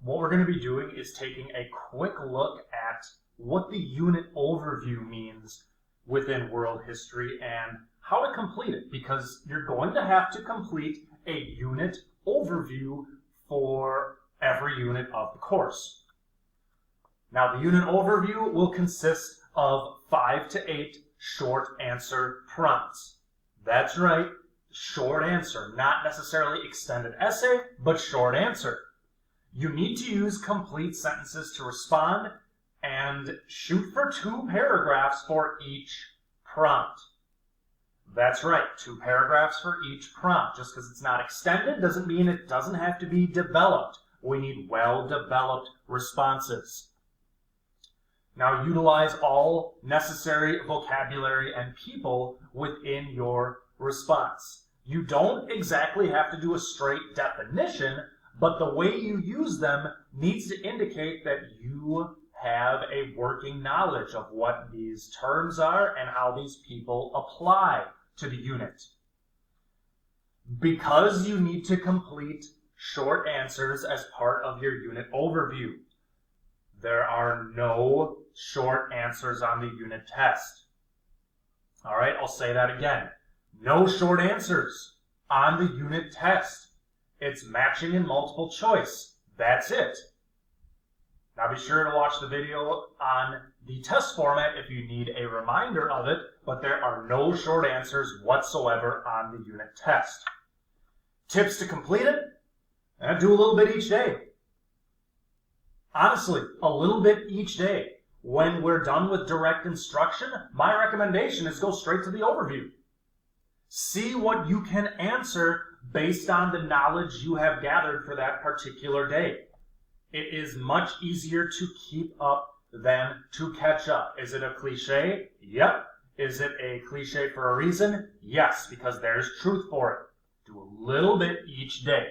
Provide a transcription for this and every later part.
what we're going to be doing is taking a quick look at what the unit overview means within world history and how to complete it, because you're going to have to complete a unit overview for every unit of the course. Now, the unit overview will consist of 5 to 8 short answer prompts. That's right, short answer, not necessarily extended essay, but short answer. You need to use complete sentences to respond and shoot for 2 paragraphs for each prompt. That's right, 2 paragraphs for each prompt. Just because it's not extended doesn't mean it doesn't have to be developed. We need well-developed responses. Now, utilize all necessary vocabulary and people within your response. You don't exactly have to do a straight definition, but the way you use them needs to indicate that you have a working knowledge of what these terms are and how these people apply to the unit. Because you need to complete short answers as part of your unit overview, there are no short answers on the unit test. All right, I'll say that again. No short answers on the unit test. It's matching and multiple choice. That's it. Now be sure to watch the video on the test format if you need a reminder of it, but there are no short answers whatsoever on the unit test. Tips to complete it? Do a little bit each day. Honestly, a little bit each day. When we're done with direct instruction, my recommendation is go straight to the overview. See what you can answer based on the knowledge you have gathered for that particular day. It is much easier to keep up than to catch up. Is it a cliche? Yep. Is it a cliche for a reason? Yes, because there's truth for it. Do a little bit each day.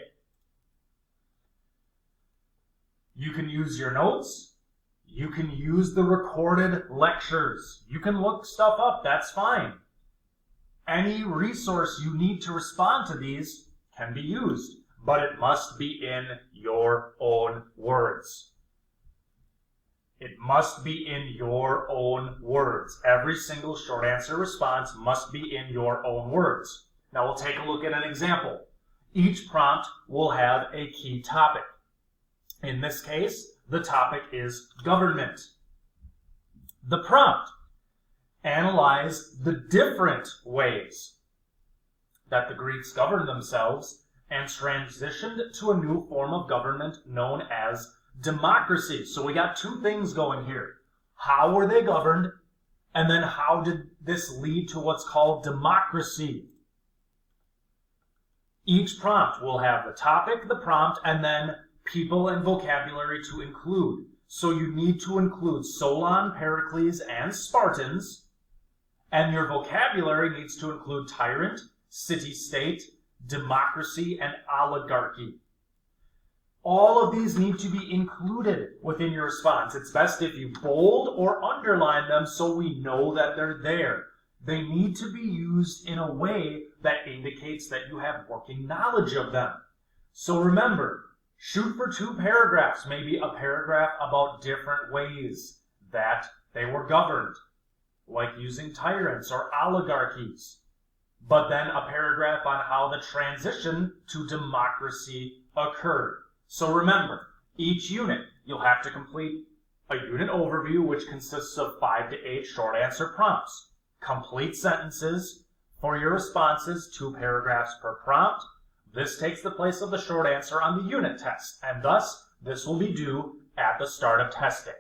You can use your notes. You can use the recorded lectures. You can look stuff up. That's fine. Any resource you need to respond to these can be used, but it must be in your own words. It must be in your own words. Every single short answer response must be in your own words. Now we'll take a look at an example. Each prompt will have a key topic. In this case, the topic is government. The prompt: analyze the different ways that the Greeks governed themselves and transitioned to a new form of government known as democracy. So we got 2 things going here. How were they governed? And then how did this lead to what's called democracy? Each prompt will have the topic, the prompt, and then people and vocabulary to include. So you need to include Solon, Pericles, and Spartans, and your vocabulary needs to include tyrant, city-state, democracy, and oligarchy. All of these need to be included within your response. It's best if you bold or underline them so we know that they're there. They need to be used in a way that indicates that you have working knowledge of them. So remember, shoot for 2 paragraphs, maybe a paragraph about different ways that they were governed, like using tyrants or oligarchies, but then a paragraph on how the transition to democracy occurred. So remember, each unit, you'll have to complete a unit overview, which consists of 5 to 8 short answer prompts. Complete sentences for your responses, 2 paragraphs per prompt. This takes the place of the short answer on the unit test, and thus this will be due at the start of testing.